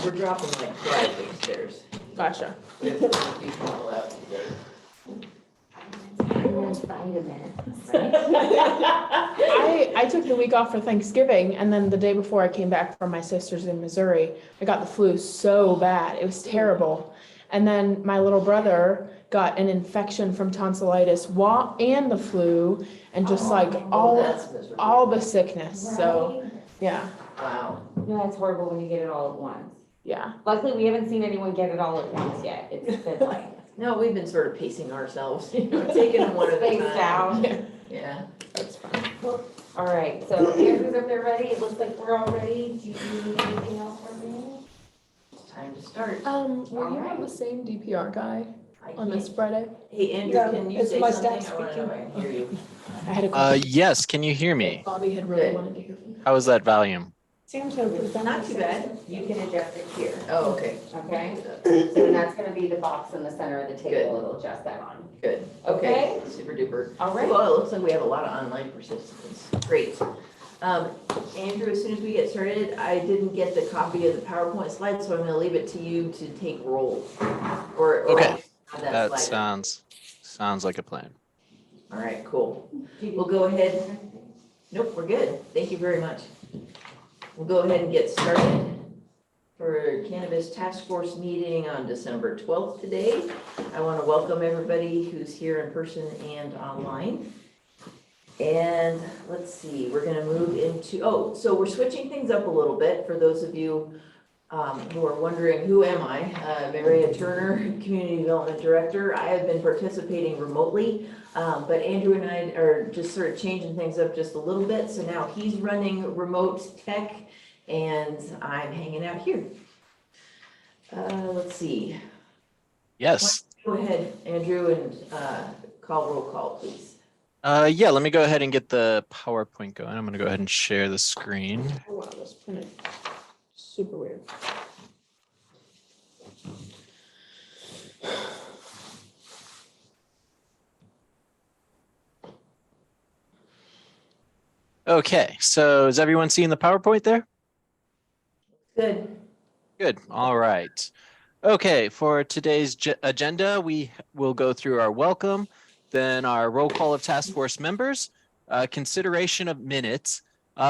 We're dropping like flies upstairs. Gotcha. We have a few people out today. I took the week off for Thanksgiving, and then the day before I came back from my sister's in Missouri, I got the flu so bad. It was terrible. And then my little brother got an infection from tonsillitis and the flu, and just that's miserable. all the sickness. So yeah, Wow. No, it's horrible when you get it all at once. yeah. Luckily, we haven't seen anyone get it all at once yet. It's been like No, we've been sort of pacing ourselves, taking them one at a spaced time. out. Yeah. That's fine. All right, so Andrew's up there ready. It looks like we're all ready. Do you need anything else from me? It's time to start. Will you have the same DPR guy I on this can't- Friday? Hey, Andrew, Yeah, can you it's say my something? staff I wanna know if I can hear you. I had a question. Yes, can you hear me? Bobby had really Good. wanted to hear from you. How is that volume? Seems like we've done Not this too since- bad. You can adjust it here, Oh, okay. okay? So then that's gonna be the box in the center of the table. It'll adjust that on. Good. Okay. Super duper. All right. Well, it looks like we have a lot of online participants. Great. Andrew, as soon as we get started, I didn't get the copy of the PowerPoint slide, so I'm gonna leave it to you to take roll. Or Okay. have That slide. sounds like a plan. All right, cool. We'll go ahead. Nope, we're good. Thank you very much. We'll go ahead and get started for Cannabis Task Force meeting on December 12th today. I want to welcome everybody who's here in person and online. And let's see, we're going to move into, so we're switching things up a little bit for those of you who are wondering, who am I? Maria Turner, Community Development Director. I have been participating remotely, but Andrew and I are just sort of changing things up just a little bit. So now he's running remote tech and I'm hanging out here. Let's see. Yes. Go ahead, Andrew, and call roll call, please. Yeah, let me go ahead and get the PowerPoint going. I'm going to go ahead and share the screen. Oh wow, this printed super weird. Okay, so is everyone seeing the PowerPoint there? Good. Good. All right. Okay, for today's agenda, we will go through our welcome, then our roll call of task force members, consideration of minutes.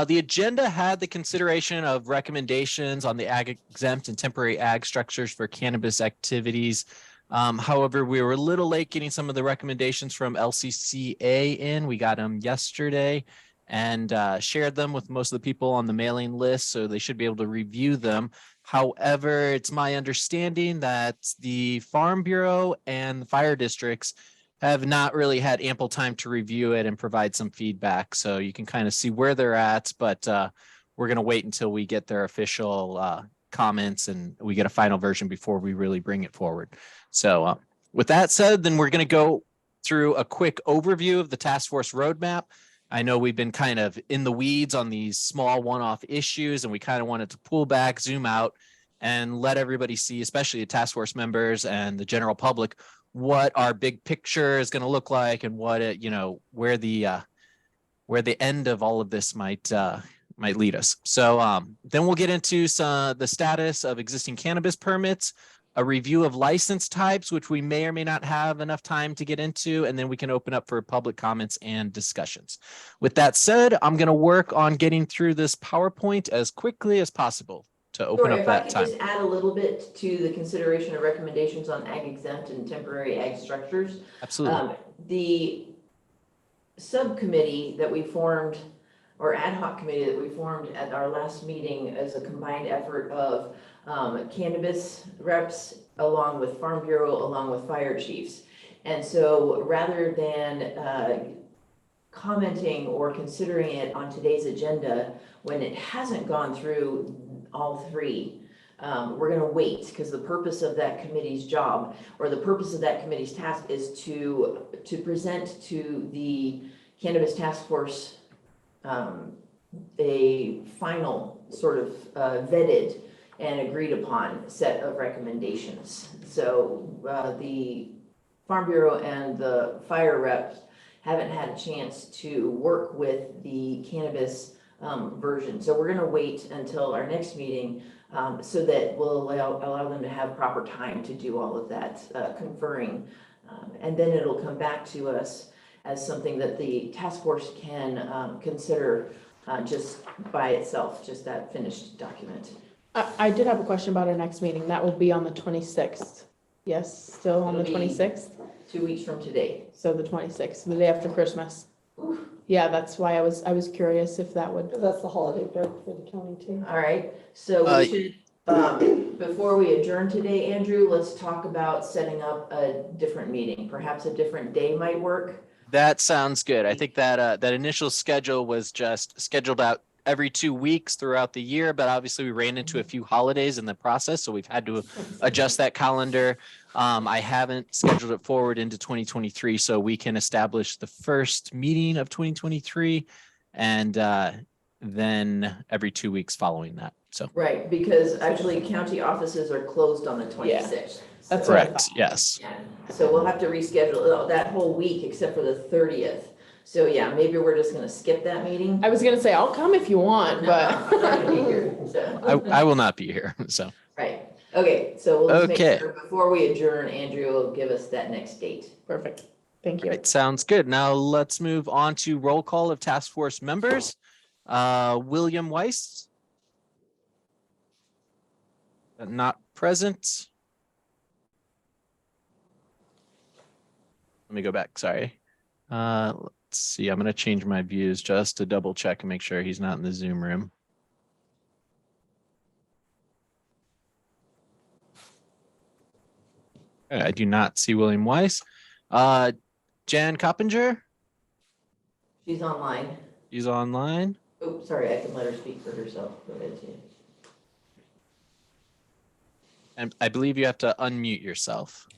The agenda had the consideration of recommendations on the ag exempt and temporary ag structures for cannabis activities. However, we were a little late getting some of the recommendations from LCCA in. We got them yesterday and shared them with most of the people on the mailing list, so they should be able to review them. However, it's my understanding that the Farm Bureau and the fire districts have not really had ample time to review it and provide some feedback. So you can kind of see where they're at, but we're going to wait until we get their official comments and we get a final version before we really bring it forward. So with that said, then we're going to go through a quick overview of the task force roadmap. I know we've been kind of in the weeds on these small one-off issues, and we kind of wanted to pull back, zoom out, and let everybody see, especially the task force members and the general public, what our big picture is going to look like and what it, where the end of all of this might lead us. So then we'll get into the status of existing cannabis permits, a review of license types, which we may or may not have enough time to get into, and then we can open up for public comments and discussions. With that said, I'm going to work on getting through this PowerPoint as quickly as possible to open up that time. If I could just add a little bit to the consideration of recommendations on ag exempt and temporary ag structures. Absolutely. The subcommittee that we formed, or ad hoc committee that we formed at our last meeting, as a combined effort of cannabis reps along with Farm Bureau, along with fire chiefs. And so rather than commenting or considering it on today's agenda when it hasn't gone through all three, we're going to wait, because the purpose of that committee's job, or the purpose of that committee's task, is to present to the Cannabis Task Force a final sort of vetted and agreed upon set of recommendations. So the Farm Bureau and the fire reps haven't had a chance to work with the cannabis version. So we're going to wait until our next meeting so that will allow them to have proper time to do all of that conferring. And then it'll come back to us as something that the task force can consider just by itself, just that finished document. I did have a question about our next meeting. That will be on the 26th. Yes, still on the It'll be 26th? 2 weeks from today. So the 26th, the day after Christmas. Oof. Yeah, that's why I was curious if that would. That's the holiday break for the county too. All right, so we should, before we adjourn today, Andrew, let's talk about setting up a different meeting. Perhaps a different day might work. That sounds good. I think that that initial schedule was just scheduled out every 2 weeks throughout the year, but obviously we ran into a few holidays in the process, so we've had to adjust that calendar. I haven't scheduled it forward into 2023, so we can establish the first meeting of 2023 and then every 2 weeks following that. So Right, because actually county offices are closed on the 26th. That's what I correct, thought. yes. Yeah, so we'll have to reschedule that whole week except for the 30th. So yeah, maybe we're just gonna skip that meeting. I was gonna say, I'll come if you want, No, I'm not but. gonna be here, so. I will not be here, so. Right, okay, so we'll just Okay. make sure before we adjourn, Andrew will give us that next date. Perfect. Thank you. Right, sounds good. Now let's move on to roll call of task force members. William Weiss. Not present. Let me go back, sorry. Let's see, I'm gonna change my views just to double check and make sure he's not in the Zoom room. Okay, I do not see William Weiss. Jan Coppinger, She's online. he's online. Oh, sorry, I can let her speak for herself. Go ahead, Jan. And I believe you have to unmute yourself.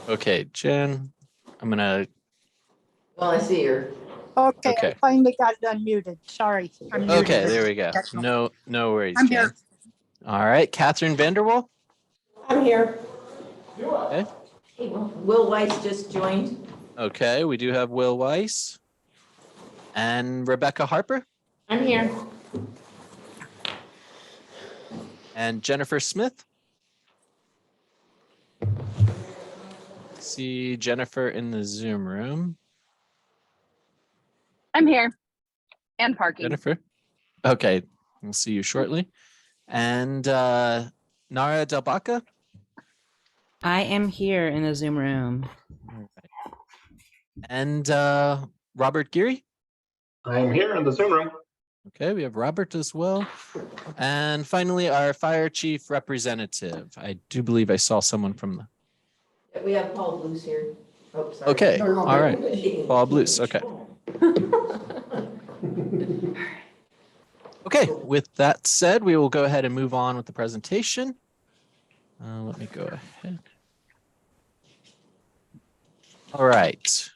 Okay, Jen, I'm gonna, Well, I see her. Okay, Okay. I finally got it unmuted. Sorry. I'm muted. okay, there we go. No worries, I'm Jen. here. All right, Catherine Vanderwall. I'm here. Okay. Hey, Will Weiss just joined. Okay, we do have Will Weiss and Rebecca Harper I'm here. and Jennifer Smith. See Jennifer in the Zoom room. I'm here. And parking. Jennifer. Okay, we'll see you shortly. And Nara Delbaca. I am here in the Zoom room. And Robert Geary. I'm here in the Zoom room. Okay, we have Robert as well. And finally, our fire chief representative. I do believe I saw someone from the. We have Paul Blues here. Oh, sorry. Okay, all right. Paul Blues, okay. Okay, with that said, we will go ahead and move on with the presentation. Let me go ahead. All right.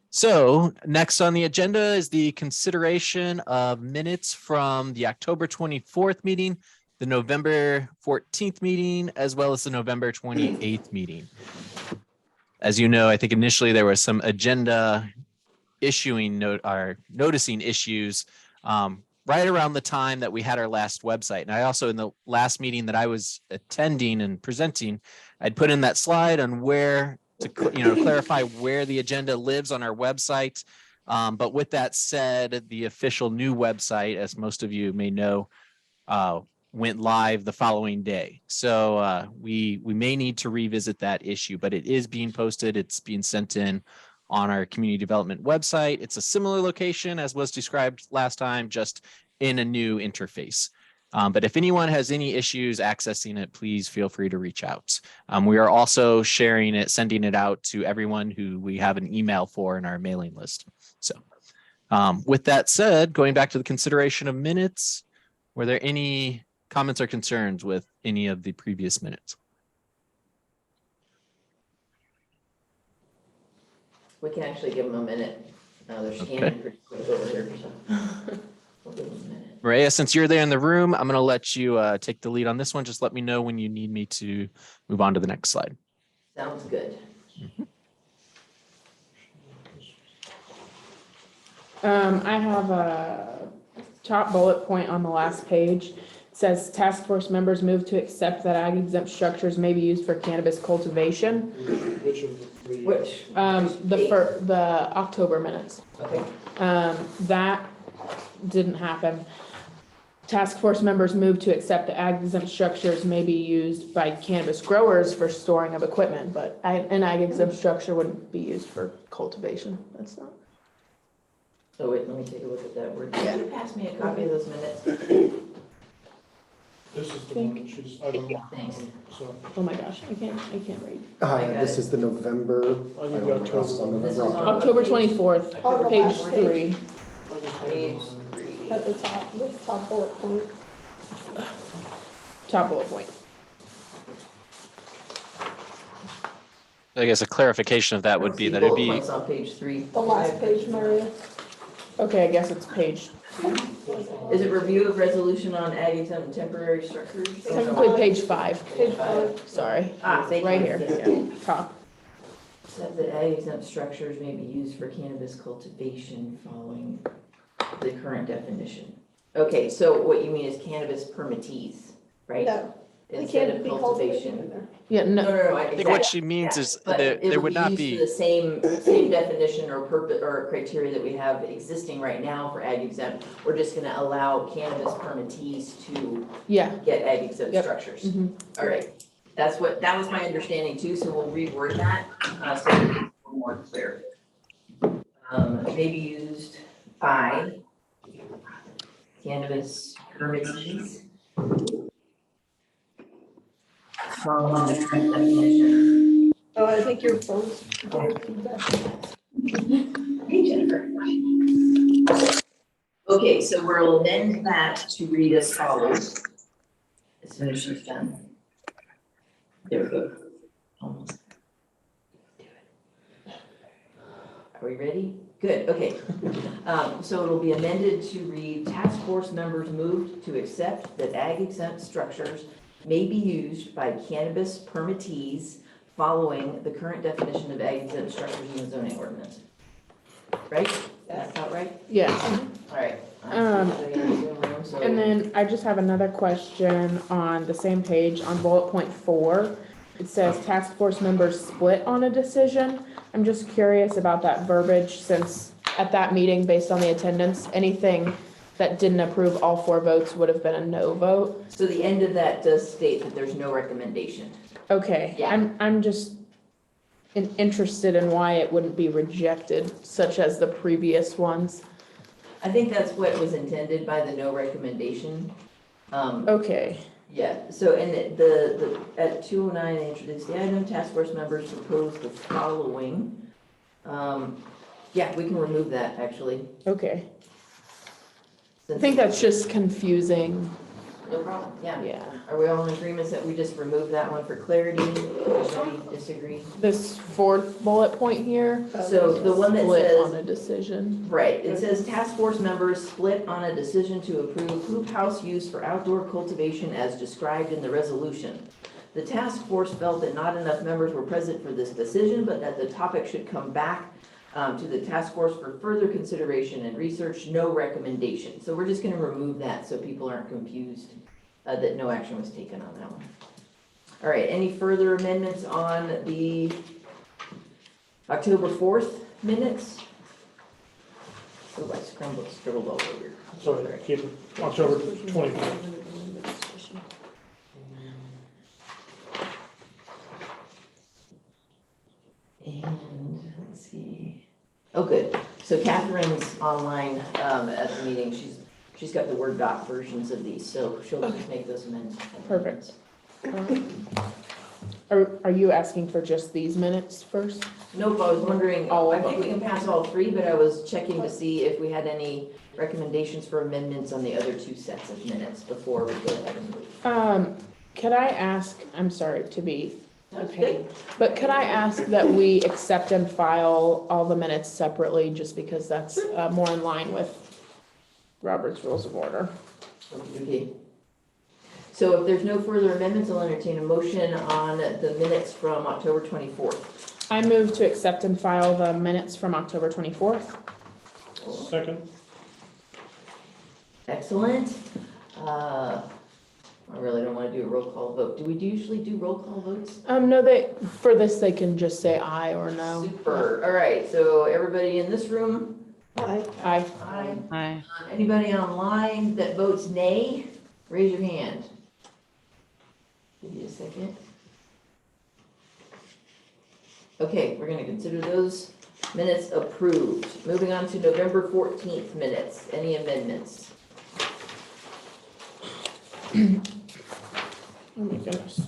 So next on the agenda is the consideration of minutes from the October 24th meeting, the November 14th meeting, as well as the November 28th meeting. As you know, I think initially there was some agenda noticing issues right around the time that we had our last website. And I also, in the last meeting that I was attending and presenting, I'd put in that slide on where to clarify where the agenda lives on our website. But with that said, the official new website, as most of you may know, went live the following day. So we may need to revisit that issue, but it is being posted. It's being sent in on our community development website. It's a similar location as was described last time, just in a new interface. But if anyone has any issues accessing it, please feel free to reach out. We are also sharing it, sending it out to everyone who we have an email for in our mailing list. So with that said, going back to the consideration of minutes, were there any comments or concerns with any of the previous minutes? We can actually give them a minute. They're scanning pretty quick over here, so we'll give them a minute. Maria, since you're there in the room, I'm going to let you take the lead on this one. Just let me know when you need me to move on to the next slide. Sounds good. I have a top bullet point on the last page. It says task force members move to accept that ag exempt structures may be used for cannabis cultivation. Which? The October minutes. Okay. That didn't happen. Task force members move to accept that ag exempt structures may be used by cannabis growers for storing of equipment, but an ag exempt structure wouldn't be used for cultivation. That's not. So wait, let me take a look at that word. Can you pass me a copy of those minutes? This is the one that she's, I don't know. Thanks. So, Oh my gosh, I can't read. This is the November. I think we got two. This is on October 24th, On the page last page. 3. page 3. At the top, this top bullet point. Top bullet point. I guess a clarification of that would be that it'd be Points on page 3. The last page, Maria. Okay, I guess it's page, Is it review of resolution on ag exempt and temporary structures? technically page 5. Page 5. Sorry, Thank right you. here, Yes. yeah, top. Says that ag exempt structures may be used for cannabis cultivation following the current definition. Okay, so what you mean is cannabis permittees, right? No, they Instead can't of be cultivated in cultivation. there. Yeah, No, no, no, no, I think exactly. what she means is But that there would not used be. to the same definition or purpose or criteria that we have existing right now for ag exempt. We're just gonna allow cannabis permittees to yeah. get ag exempt Yep. structures. Mhm. All right, that was my understanding too, so we'll reword that, so that it's a little more clear. May be used by cannabis permittees. Following the current definition. Oh, I think your phone's. Hey, Jennifer. Okay, so we'll amend that to read as follows. As soon as she's done. There we go. Almost. Do it. Are we ready? Good, okay. So it'll be amended to read, task force members moved to accept that ag exempt structures may be used by cannabis permittees following the current definition of ag exempt structures in the zoning ordinance. Right? That's about right? Yeah. All right. And then I just have another question on the same page on bullet point 4. It says task force members split on a decision. I'm just curious about that verbiage since at that meeting, based on the attendance, anything that didn't approve all 4 votes would have been a no vote. So the end of that does state that there's no recommendation. Okay, Yeah. I'm just interested in why it wouldn't be rejected, such as the previous ones. I think that's what was intended by the no recommendation. Okay, Yeah, so in the at 209, they introduced the item, task force members proposed the following. Yeah, we can remove that, actually. okay. I think that's just confusing. No problem, yeah. Yeah. Are we all in agreement that we just remove that one for clarity? Anybody disagree? This 4th bullet point here. So the one that Split on says, a decision. right, it says task force members split on a decision to approve hoop house use for outdoor cultivation as described in the resolution. The task force felt that not enough members were present for this decision, but that the topic should come back to the task force for further consideration and research, no recommendation. So we're just gonna remove that so people aren't confused that no action was taken on that one. All right, any further amendments on the October 4th minutes? Oh, I scribbled all over. Sorry, keep it October 24th. And let's see. Oh, good. So Catherine's online at the meeting. She's got the Word doc versions of these, so she'll just make those amendments. Perfect. Are you asking for just these minutes first? Nope, I was wondering, All I of think them. we can pass all 3, but I was checking to see if we had any recommendations for amendments on the other 2 sets of minutes before we go ahead and move. Could I ask, I'm sorry to be a That's pain, good. but could I ask that we accept and file all the minutes separately, just because that's more in line with Robert's Rules of Order? Okay. So if there's no further amendments, I'll entertain a motion on the minutes from October 24th. I move to accept and file the minutes from October 24th. Second. Excellent. I really don't want to do a roll call vote. Do we usually do roll call votes? No, for this, they can just say aye or no. Super. All right, so everybody in this room? Aye. Aye. Aye. Hi. Anybody online that votes nay, raise your hand. Give you a second. Okay, we're gonna consider those minutes approved. Moving on to November 14th minutes. Any amendments? Oh my goodness.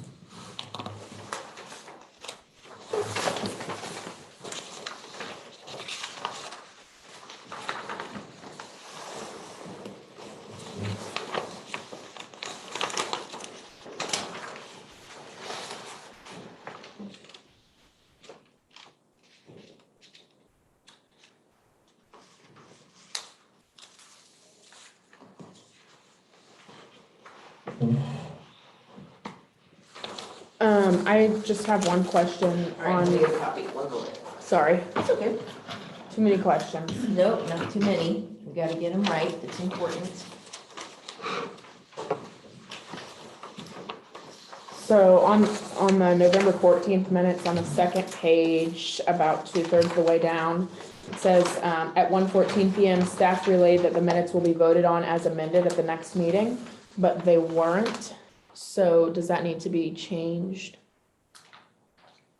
I just have one question All right, let me on, get a copy. One moment. sorry, That's okay. too many questions. Nope, not too many. We gotta get them right. It's important. So on the November 14th minutes, on the second page, about 2/3 of the way down, it says, at 1:14 PM, staff relayed that the minutes will be voted on as amended at the next meeting, but they weren't. So does that need to be changed?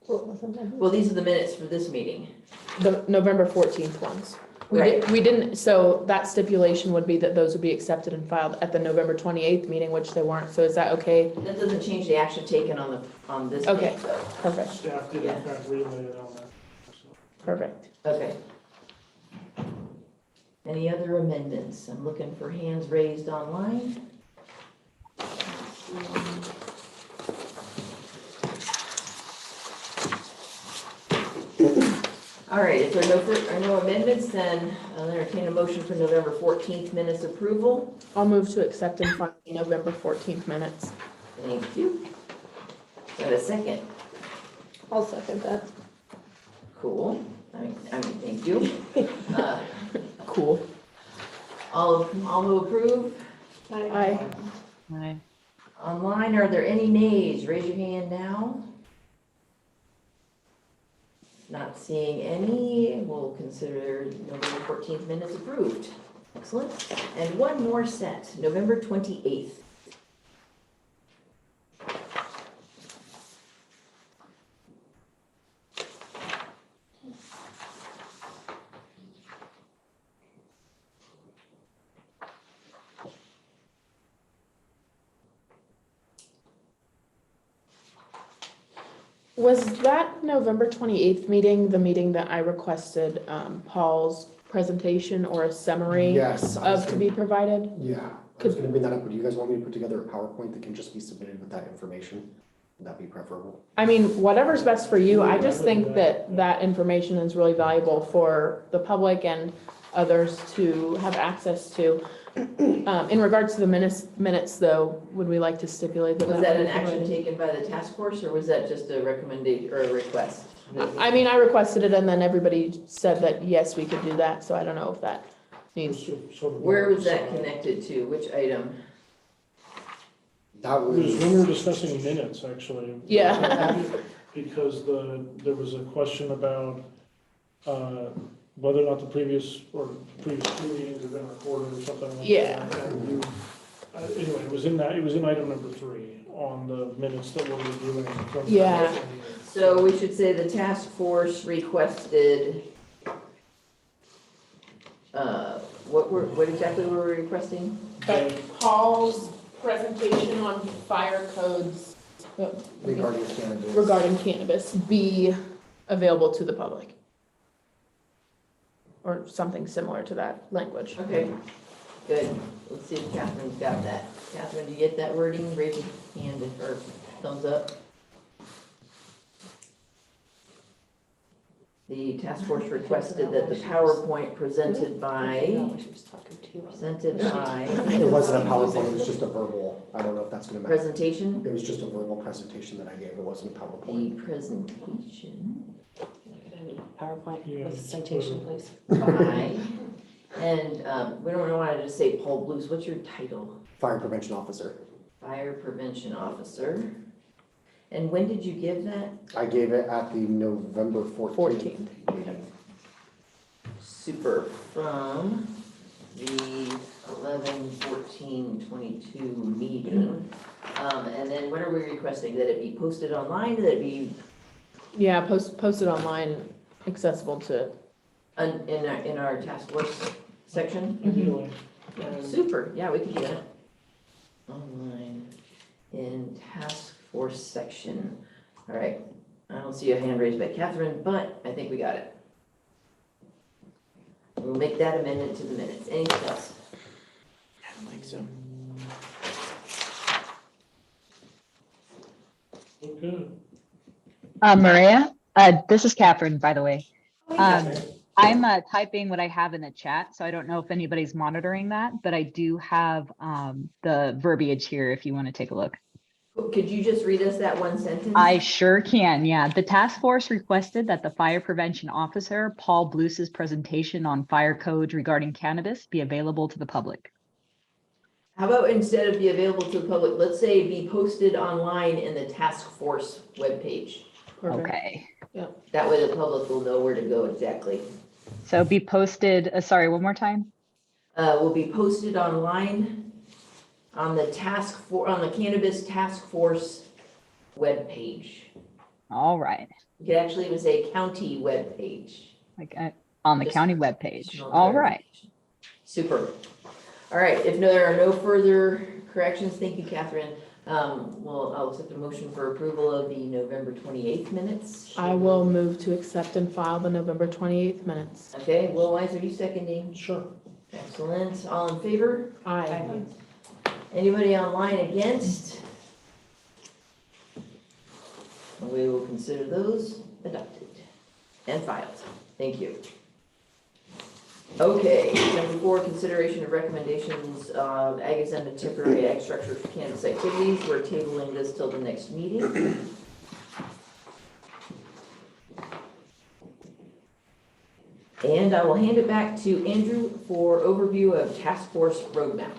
What was it? Well, these are the minutes for this meeting. The November 14th ones. Right. We didn't, so that stipulation would be that those would be accepted and filed at the November 28th meeting, which they weren't. So is that okay? That doesn't change the action taken on this Okay. date, though. Perfect, Staff did in fact relay it on that. perfect. Okay. Any other amendments? I'm looking for hands raised online. All right, if there are no amendments, then I'll entertain a motion for November 14th minutes approval. I'll move to accept and file the November 14th minutes. Thank you. Got a second? I'll second that. Cool. Thank you. Cool. All who approve? Aye. Hi. Online, are there any nays? Raise your hand now. Not seeing any, we'll consider November 14th minutes approved. Excellent. And one more set, November 28th. Was that November 28th meeting, the meeting that I requested Paul's presentation or a summary Yes. of to be provided? Yeah, I was gonna bring that up, but do you guys want me to put together a PowerPoint that can just be submitted with that information? Would that be preferable? I mean, whatever's best for you. I just think that that information is really valuable for the public and others to have access to. In regards to the minutes though, would we like to stipulate that? Was that an would be action provided? taken by the task force, or was that just a recommendation or a request? I mean, I requested it and then everybody said that, yes, we could do that. So I don't know if that needs. Where was that connected to? Which item? That It was was, when we were discussing minutes, actually. Yeah. Because there was a question about whether or not the previous two meetings had been recorded or something like that. Yeah. And anyway, it was in item number 3 on the minutes that we're reviewing from. Yeah. So we should say the task force requested, what exactly were we requesting? But Paul's presentation on fire codes regarding cannabis. be available to the public. Or something similar to that language. Okay, good. Let's see if Catherine's got that. Catherine, do you get that wording? Raise your hand or thumbs up. The task force requested that the PowerPoint presented by. It wasn't a PowerPoint, it was just a verbal, I don't know if that's gonna matter. Presentation, It was just a verbal presentation that I gave, it wasn't a the PowerPoint. presentation PowerPoint Yeah, with citation, please. by, and we don't want to just say Paul Blues, what's your title? Fire prevention officer. Fire prevention officer. And when did you give that? I gave it at the November 14th meeting. Super, from the 11/14/22 meeting. And then what are we requesting? That it be posted online, that it be Yeah, posted online, accessible to. in our task force section? Ideally. Super, yeah, we can do that. Online in task force section. All right, I don't see a hand raised by Catherine, but I think we got it. We'll make that amendment to the minutes. Anything else? I don't think so. Okay. Maria, this is Catherine, by the way. I'm typing what I have in the chat, so I don't know if anybody's monitoring that, but I do have the verbiage here if you want to take a look. Could you just read us that one sentence? I sure can, yeah. The task force requested that the fire prevention officer, Paul Bluse's presentation on fire codes regarding cannabis be available to the public. How about instead of be available to the public, let's say be posted online in the task force webpage. Perfect. Okay, That way the public will know where to go exactly. so be posted, sorry, one more time? Will be posted online on the on the Cannabis Task Force webpage. All right, You could actually even say county webpage. like on the Just county webpage. additional All right. clarification. Super. All right, if there are no further corrections, thank you, Catherine. I'll accept a motion for approval of the November 28th minutes. I will move to accept and file the November 28th minutes. Okay, Will Wise, are you seconding? Sure. Excellent. All in favor? Aye. Anybody online against? We will consider those adopted and filed. Thank you. Okay, number 4, consideration of recommendations of Ag Agenda temporary ag structure for cannabis activities. We're tabling this till the next meeting. And I will hand it back to Andrew for overview of task force roadmap.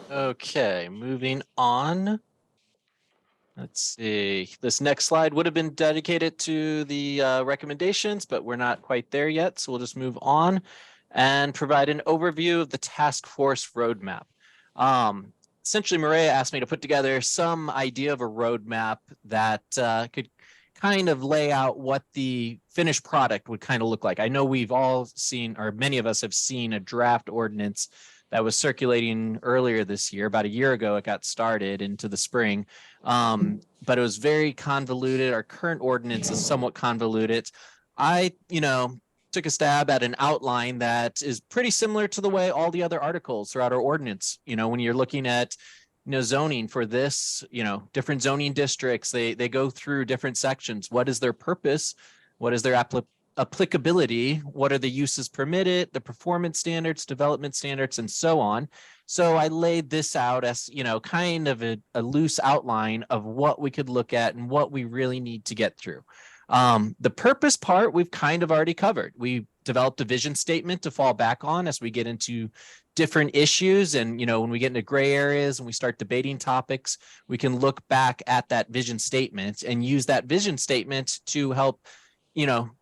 Okay, moving on. Let's see, this next slide would have been dedicated to the recommendations, but we're not quite there yet. So we'll just move on and provide an overview of the task force roadmap. Essentially, Maria asked me to put together some idea of a roadmap that could kind of lay out what the finished product would kind of look like. I know we've all seen, or many of us have seen, a draft ordinance that was circulating earlier this year. About a year ago, it got started into the spring, but it was very convoluted. Our current ordinance is somewhat convoluted. I, took a stab at an outline that is pretty similar to the way all the other articles throughout our ordinance. When you're looking at, zoning for this, different zoning districts, they go through different sections. What is their purpose? What is their applicability? What are the uses permitted, the performance standards, development standards, and so on. So I laid this out as, kind of a loose outline of what we could look at and what we really need to get through. The purpose part, we've kind of already covered. We developed a vision statement to fall back on as we get into different issues. And, when we get into gray areas and we start debating topics, we can look back at that vision statement and use that vision statement to help,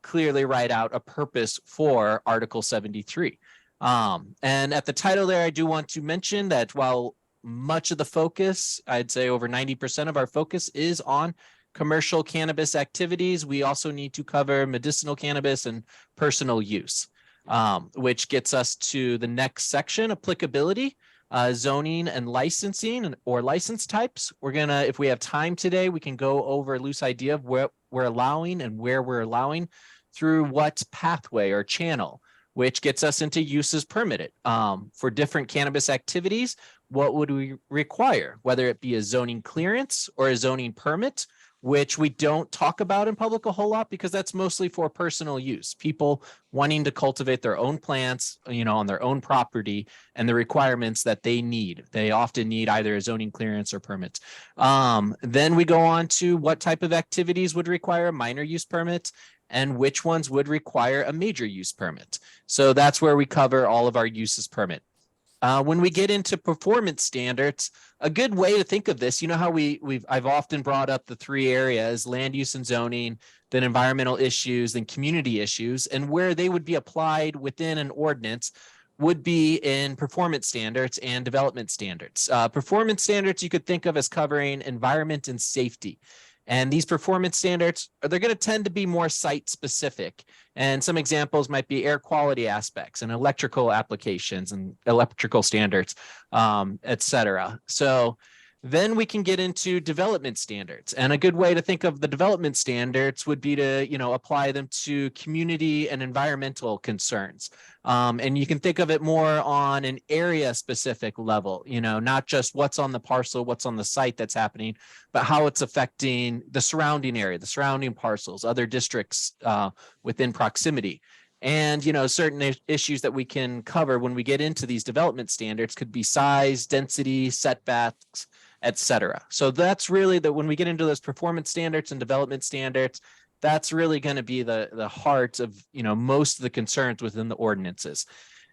clearly write out a purpose for Article 73. And at the title there, I do want to mention that while much of the focus, I'd say over 90% of our focus is on commercial cannabis activities, we also need to cover medicinal cannabis and personal use, which gets us to the next section, applicability, zoning and licensing or license types. We're gonna, if we have time today, we can go over a loose idea of where we're allowing and where we're allowing through what pathway or channel, which gets us into uses permitted. For different cannabis activities, what would we require, whether it be a zoning clearance or a zoning permit, which we don't talk about in public a whole lot because that's mostly for personal use. People wanting to cultivate their own plants, on their own property, and the requirements that they need. They often need either a zoning clearance or permit. Then we go on to what type of activities would require a minor use permit and which ones would require a major use permit. So that's where we cover all of our uses permit. When we get into performance standards, a good way to think of this, how I've often brought up the three areas: land use and zoning, then environmental issues, then community issues, and where they would be applied within an ordinance would be in performance standards and development standards. Performance standards you could think of as covering environment and safety. And these performance standards, they're going to tend to be more site specific. And some examples might be air quality aspects and electrical applications and electrical standards, et cetera. So then we can get into development standards. And a good way to think of the development standards would be to, apply them to community and environmental concerns. And you can think of it more on an area specific level, not just what's on the parcel, what's on the site that's happening, but how it's affecting the surrounding area, the surrounding parcels, other districts within proximity. And, certain issues that we can cover when we get into these development standards could be size, density, setbacks, et cetera. So that's really when we get into those performance standards and development standards, that's really going to be the heart of, most of the concerns within the ordinances.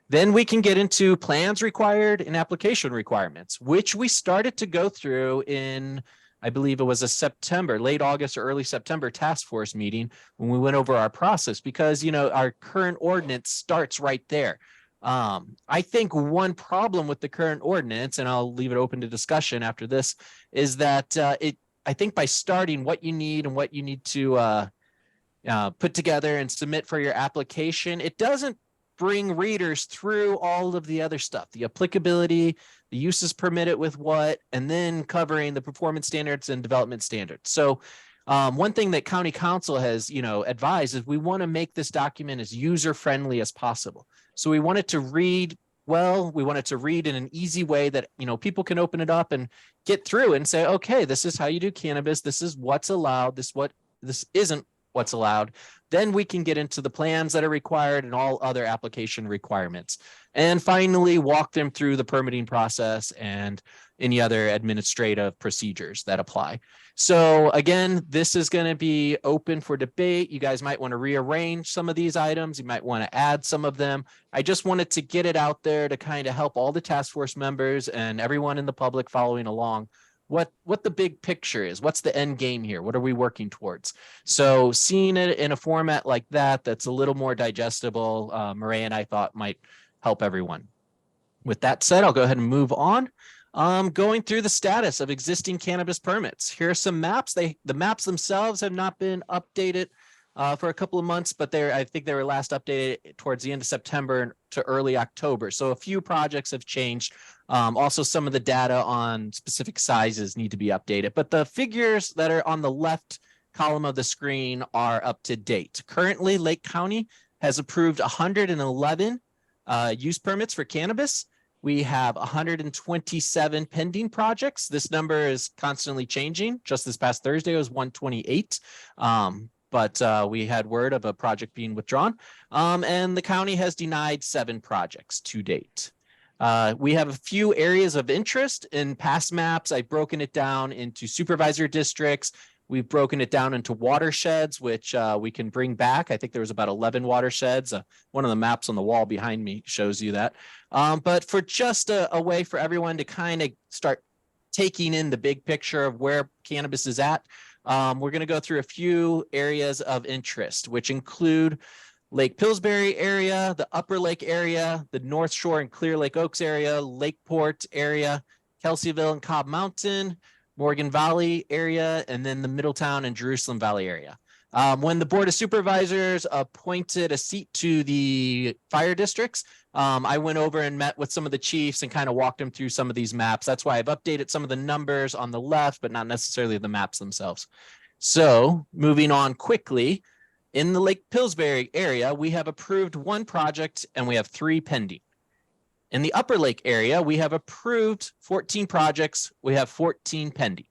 Then we can get into plans required and application requirements, which we started to go through in, I believe it was a late August or early September task force meeting when we went over our process because, our current ordinance starts right there. I think one problem with the current ordinance, and I'll leave it open to discussion after this, is that I think by starting what you need and what you need to put together and submit for your application, it doesn't bring readers through all of the other stuff, the applicability, the uses permitted with what, and then covering the performance standards and development standards. So one thing that county council has, advised is we want to make this document as user-friendly as possible. So we want it to read well, we want it to read in an easy way that, people can open it up and get through and say, okay, this is how you do cannabis. This is what's allowed. This isn't what's allowed. Then we can get into the plans that are required and all other application requirements. And finally, walk them through the permitting process and any other administrative procedures that apply. So again, this is going to be open for debate. You guys might want to rearrange some of these items. You might want to add some of them. I just wanted to get it out there to kind of help all the task force members and everyone in the public following along what the big picture is. What's the end game here? What are we working towards? So seeing it in a format like that, that's a little more digestible, Murray and I thought might help everyone. With that said, I'll go ahead and move on. Going through the status of existing cannabis permits. Here are some maps. The maps themselves have not been updated for a couple of months, but I think they were last updated towards the end of September to early October. So a few projects have changed. Also, some of the data on specific sizes need to be updated, but the figures that are on the left column of the screen are up to date. Currently, Lake County has approved 111 use permits for cannabis. We have 127 pending projects. This number is constantly changing. Just this past Thursday, it was 128. But we had word of a project being withdrawn. And the county has denied 7 projects to date. We have a few areas of interest in past maps. I've broken it down into supervisor districts. We've broken it down into watersheds, which we can bring back. I think there was about 11 watersheds. One of the maps on the wall behind me shows you that. But for just a way for everyone to kind of start taking in the big picture of where cannabis is at, we're going to go through a few areas of interest, which include Lake Pillsbury area, the Upper Lake area, the North Shore and Clear Lake Oaks area, Lakeport area, Kelseyville and Cobb Mountain, Morgan Valley area, and then the Middletown and Jerusalem Valley area. When the Board of Supervisors appointed a seat to the fire districts, I went over and met with some of the chiefs and kind of walked them through some of these maps. That's why I've updated some of the numbers on the left, but not necessarily the maps themselves. So moving on quickly, in the Lake Pillsbury area, we have approved 1 project and we have 3 pending. In the Upper Lake area, we have approved 14 projects. We have 14 pending.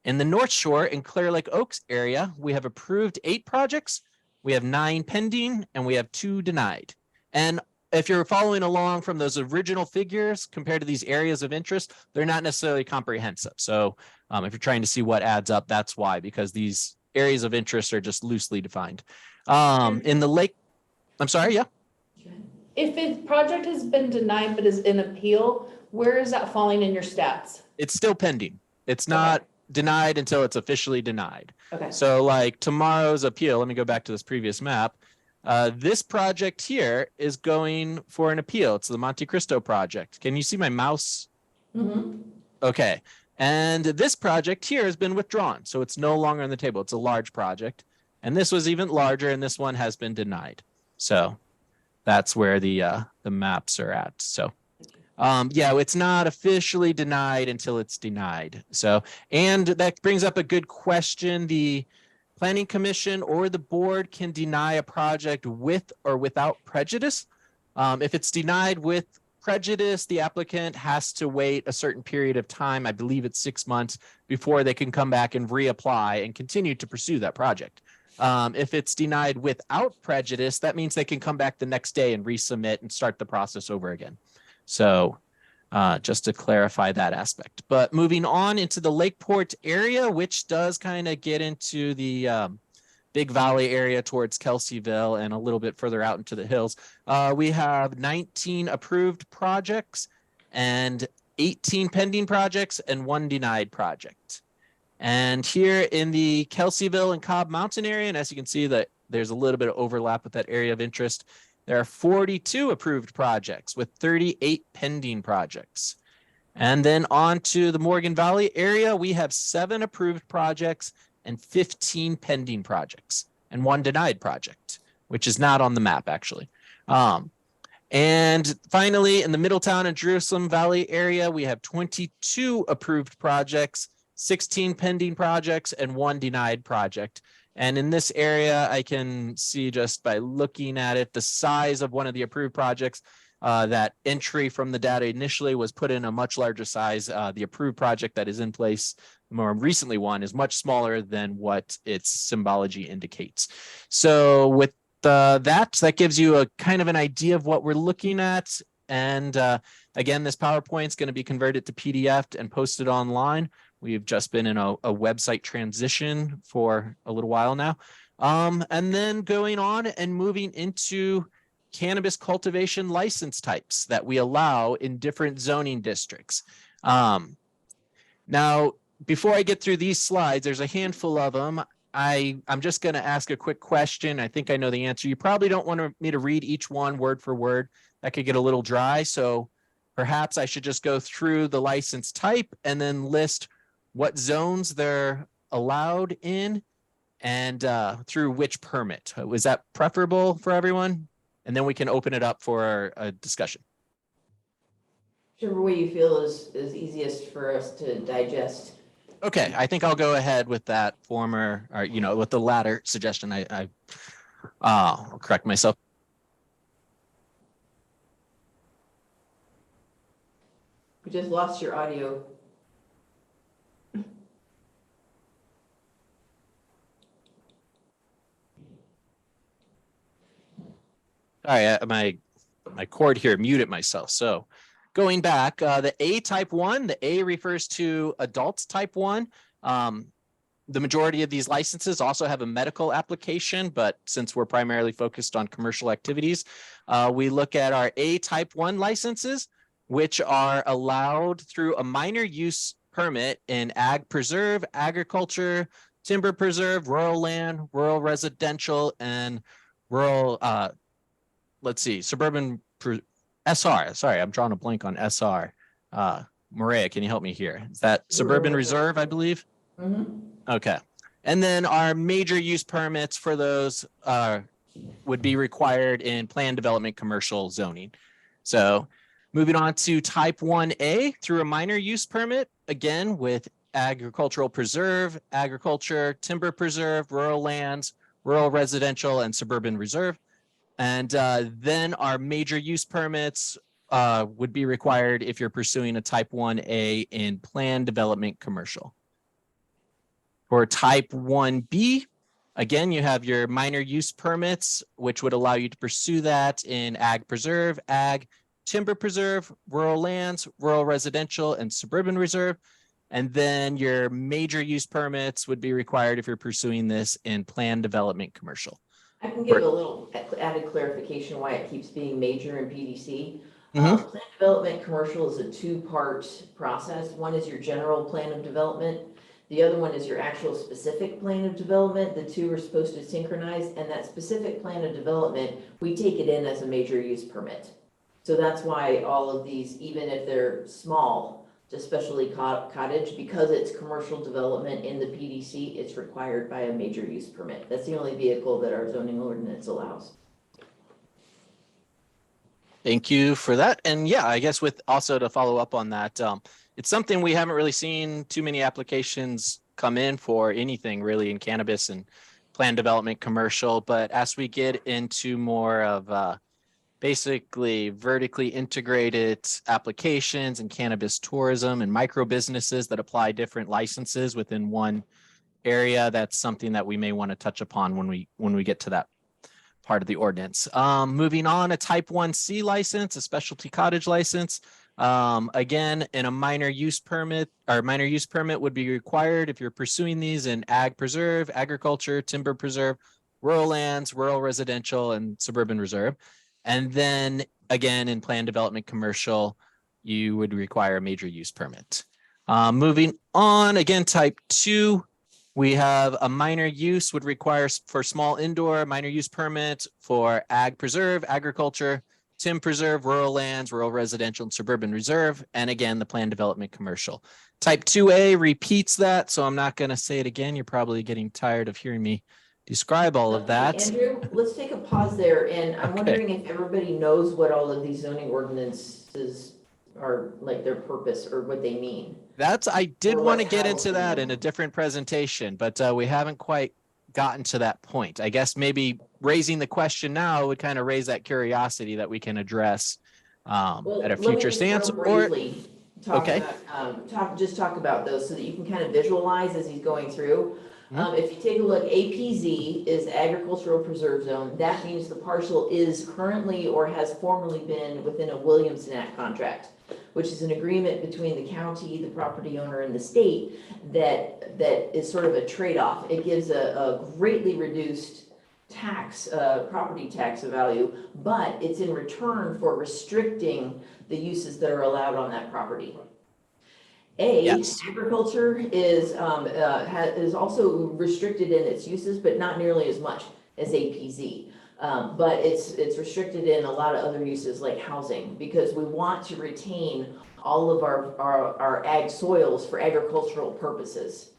In the North Shore in Clear Lake Oaks area, we have approved 8 projects, we have 9 pending, and we have 2 denied. And if you're following along from those original figures compared to these areas of interest, they're not necessarily comprehensive. So if you're trying to see what adds up, that's why, because these areas of interest are just loosely defined. In the lake, I'm sorry, yeah. If a project has been denied but is in appeal, where is that falling in your stats? It's still pending. It's not denied until it's officially denied. Okay. So like tomorrow's appeal, let me go back to this previous map. This project here is going for an appeal. It's the Monte Cristo project. Can you see my mouse? Mm-hmm. Okay. And this project here has been withdrawn. So it's no longer on the table. It's a large project. And this was even larger, and this one has been denied. So that's where the maps are at. So yeah, it's not officially denied until it's denied. So, and that brings up a good question. The Planning Commission or the board can deny a project with or without prejudice. If it's denied with prejudice, the applicant has to wait a certain period of time. I believe it's 6 months before they can come back and reapply and continue to pursue that project. If it's denied without prejudice, that means they can come back the next day and resubmit and start the process over again. So just to clarify that aspect. But moving on into the Lakeport area, which does kind of get into the Big Valley area towards Kelseyville and a little bit further out into the hills, we have 19 approved projects and 18 pending projects and 1 denied project. And here in the Kelseyville and Cobb Mountain area, and as you can see that there's a little bit of overlap with that area of interest, there are 42 approved projects with 38 pending projects. And then on to the Morgan Valley area, we have 7 approved projects and 15 pending projects and 1 denied project, which is not on the map actually. And finally, in the Middletown and Jerusalem Valley area, we have 22 approved projects, 16 pending projects, and 1 denied project. And in this area, I can see just by looking at it, the size of one of the approved projects, that entry from the data initially was put in a much larger size. The approved project that is in place, more recently one, is much smaller than what its symbology indicates. So with that gives you a kind of an idea of what we're looking at. And again, this PowerPoint is going to be converted to PDF and posted online. We've just been in a website transition for a little while now. And then going on and moving into cannabis cultivation license types that we allow in different zoning districts. Now, before I get through these slides, there's a handful of them. I'm just going to ask a quick question. I think I know the answer. You probably don't want me to read each one word for word. That could get a little dry. So perhaps I should just go through the license type and then list what zones they're allowed in and through which permit. Was that preferable for everyone? And then we can open it up for a discussion. Whichever way you feel is easiest for us to digest. Okay, I think I'll go ahead with that former, or with the latter suggestion. I'll correct myself. We just lost your audio. Sorry, my cord here muted myself. So going back, the A type 1, the A refers to adults type 1. The majority of these licenses also have a medical application, but since we're primarily focused on commercial activities, we look at our A type 1 licenses, which are allowed through a minor use permit in ag preserve, agriculture, timber preserve, rural land, rural residential, and rural, suburban SR. Sorry, I'm drawing a blank on SR. Maria, can you help me here? Is that suburban reserve, I believe? Mm-hmm. Okay. And then our major use permits for those would be required in plan development commercial zoning. So moving on to type 1A through a minor use permit, again with agricultural preserve, agriculture, timber preserve, rural lands, rural residential, and suburban reserve. And then our major use permits would be required if you're pursuing a type 1A in plan development commercial. For type 1B, again, you have your minor use permits, which would allow you to pursue that in ag preserve, ag, timber preserve, rural lands, rural residential, and suburban reserve. And then your major use permits would be required if you're pursuing this in planned development commercial. I can give a little added clarification why it keeps being major in PDC. Mhm. Plan development commercial is a two-part process. One is your general plan of development. The other one is your actual specific plan of development. The two are supposed to synchronize, and that specific plan of development, we take it in as a major use permit. So that's why all of these, even if they're small, especially cottage, because it's commercial development in the PDC, it's required by a major use permit. That's the only vehicle that our zoning ordinance allows. Thank you for that. And yeah, I guess with also to follow up on that, it's something we haven't really seen too many applications come in for anything really in cannabis and planned development commercial. But as we get into more of basically vertically integrated applications and cannabis tourism and micro businesses that apply different licenses within one area, that's something that we may want to touch upon when we get to that part of the ordinance. Moving on, a type 1C license, a specialty cottage license. Again, in a minor use permit would be required if you're pursuing these in ag preserve, agriculture, timber preserve, rural lands, rural residential, and suburban reserve. And then again, in planned development commercial, you would require a major use permit. Moving on, again, type 2, we have a minor use would require for small indoor minor use permit for ag preserve, agriculture, tim preserve, rural lands, rural residential, and suburban reserve. And again, the planned development commercial. Type 2A repeats that, so I'm not going to say it again. You're probably getting tired of hearing me describe all of that. Andrew, let's take a pause there, and I'm wondering if everybody knows what all of these zoning ordinances are, like their purpose or what they mean. I did want to get into that in a different presentation, but we haven't quite gotten to that point. I guess maybe raising the question now would kind of raise that curiosity that we can address at a future stance. Talk about those so that you can kind of visualize as he's going through. If you take a look, APZ is Agricultural Preserve Zone. That means the parcel is currently or has formerly been within a Williamson Act contract, which is an agreement between the county, the property owner, and the state that is sort of a trade-off. It gives a greatly reduced tax, property tax value, but it's in return for restricting the uses that are allowed on that property. Agriculture is also restricted in its uses, but not nearly as much as APZ. But it's restricted in a lot of other uses like housing, because we want to retain all of our ag soils for agricultural purposes.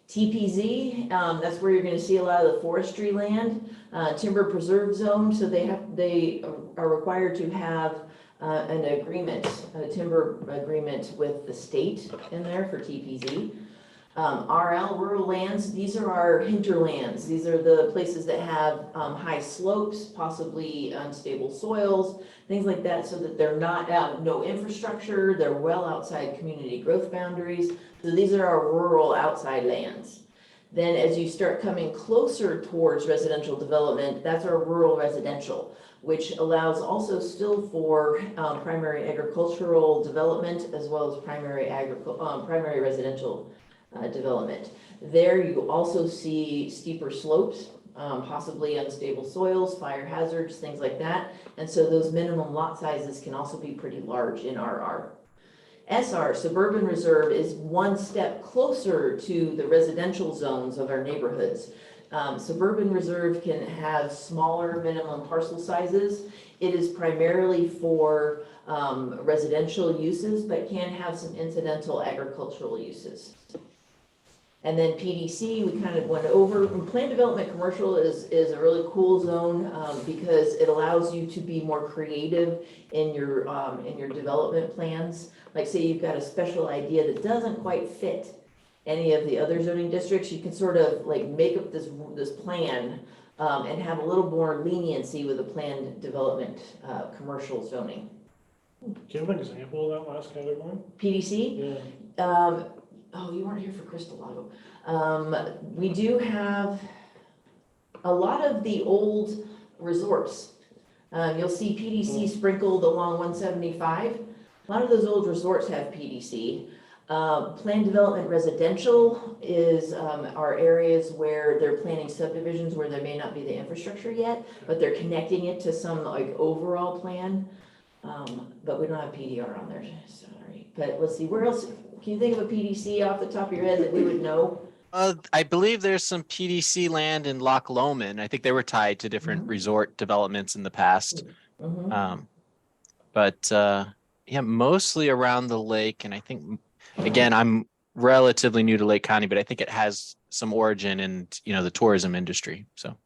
TPZ, that's where you're going to see a lot of the forestry land, timber preserve zone. So they are required to have an agreement, a timber agreement with the state in there for TPZ. RL, rural lands, these are our hinterlands. These are the places that have high slopes, possibly unstable soils, things like that, so that they're not no infrastructure, they're well outside community growth boundaries. So these are our rural outside lands. Then as you start coming closer towards residential development, that's our rural residential, which allows also still for primary agricultural development as well as primary residential development. There you also see steeper slopes, possibly unstable soils, fire hazards, things like that. And so those minimum lot sizes can also be pretty large in RR. SR, suburban reserve, is one step closer to the residential zones of our neighborhoods. Suburban reserve can have smaller minimum parcel sizes. It is primarily for residential uses, but can have some incidental agricultural uses. And then PDC, we kind of went over. Planned development commercial is a really cool zone because it allows you to be more creative in your development plans. Like say you've got a special idea that doesn't quite fit any of the other zoning districts, you can sort of like make up this plan and have a little more leniency with the planned development commercial zoning. Can you have an example of that last category? PDC? Yeah. Oh, you weren't here for Crystal Lago. We do have a lot of the old resorts. You'll see PDC sprinkled along 175. A lot of those old resorts have PDC. Planned development residential is are areas where they're planning subdivisions where there may not be the infrastructure yet, but they're connecting it to some like overall plan. But we don't have PDR on there, sorry. But let's see, where else, can you think of a PDC off the top of your head that we would know? I believe there's some PDC land in Loch Lomond. I think they were tied to different resort developments in the past. Mhm. But yeah, mostly around the lake. And I think, again, I'm relatively new to Lake County, but I think it has some origin in, the tourism industry. So.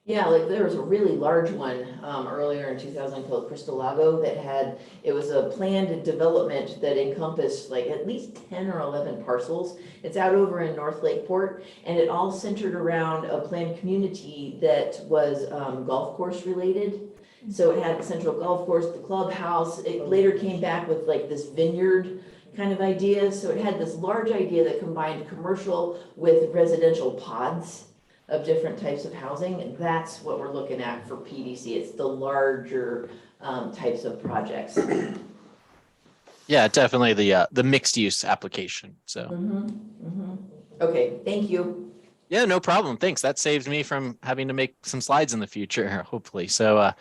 Yeah, like there was a really large one earlier in 2000 called Crystal Lago that it was a planned development that encompassed like at least 10 or 11 parcels. It's out over in North Lakeport, and it all centered around a planned community that was golf course related. So it had the central golf course, the clubhouse. It later came back with like this vineyard kind of idea. So it had this large idea that combined commercial with residential pods of different types of housing. And that's what we're looking at for PDC. It's the larger types of projects. Yeah, definitely the mixed use application. So. Okay, thank you. Yeah, no problem. Thanks. That saves me from having to make some slides in the future, hopefully. So,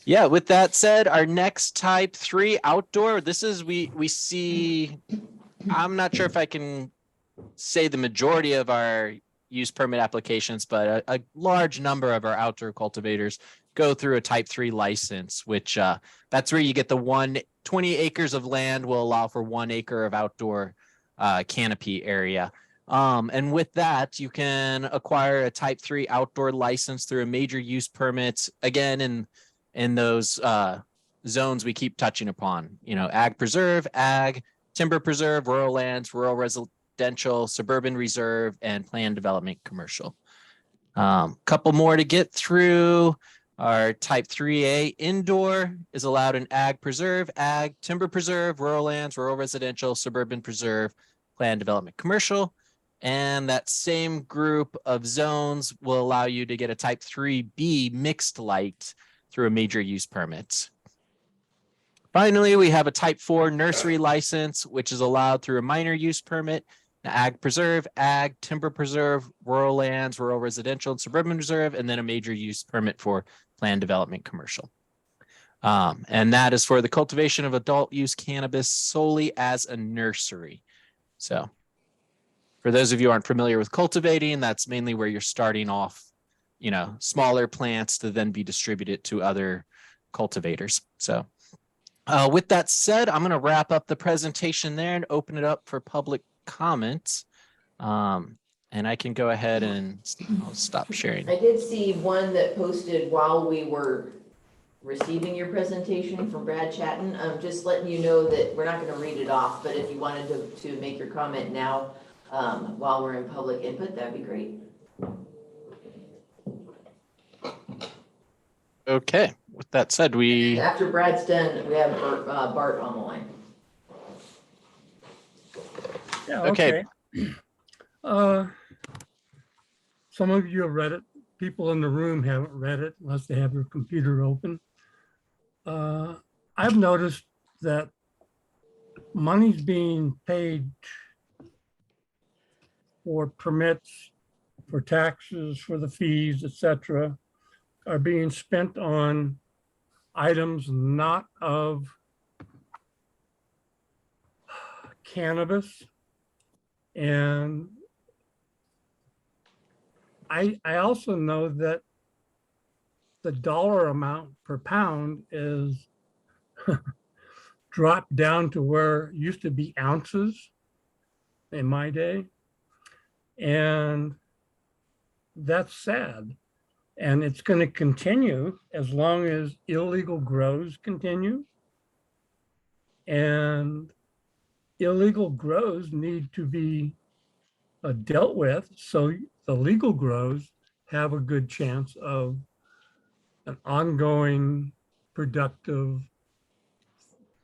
yeah, with that said, our next type 3 outdoor, this is, we see, I'm not sure if I can say the majority of our use permit applications, but a large number of our outdoor cultivators go through a type 3 license, which that's where you get the 20 acres of land will allow for 1 acre of outdoor canopy area. And with that, you can acquire a type 3 outdoor license through a major use permit, again, in those zones we keep touching upon, ag preserve, ag, timber preserve, rural lands, rural residential, suburban reserve, and planned development commercial. Couple more to get through. Our type 3A indoor is allowed in ag preserve, ag, timber preserve, rural lands, rural residential, suburban preserve, planned development commercial. And that same group of zones will allow you to get a type 3B mixed light through a major use permit. Finally, we have a type 4 nursery license, which is allowed through a minor use permit, ag preserve, ag, timber preserve, rural lands, rural residential, and suburban reserve, and then a major use permit for planned development commercial. And that is for the cultivation of adult use cannabis solely as a nursery. So for those of you who aren't familiar with cultivating, that's mainly where you're starting off, smaller plants to then be distributed to other cultivators. So with that said, I'm going to wrap up the presentation there and open it up for public comments. And I can go ahead and I'll stop sharing. I did see one that posted while we were receiving your presentation from Brad Chatton. Just letting you know that we're not going to read it off, but if you wanted to make your comment now while we're in public input, that'd be great. Okay, with that said, after Brad's done, we have Bart on the line. Yeah, okay. Some of you have read it. People in the room haven't read it unless they have their computer open. I've noticed that money's being paid for permits, for taxes, for the fees, etc., are being spent on items not of cannabis. And I also know that the dollar amount per pound is dropped down to where it used to be ounces in my day. And that's sad. And it's going to continue as long as illegal grows continue. And illegal grows need to be dealt with so the legal grows have a good chance of an ongoing productive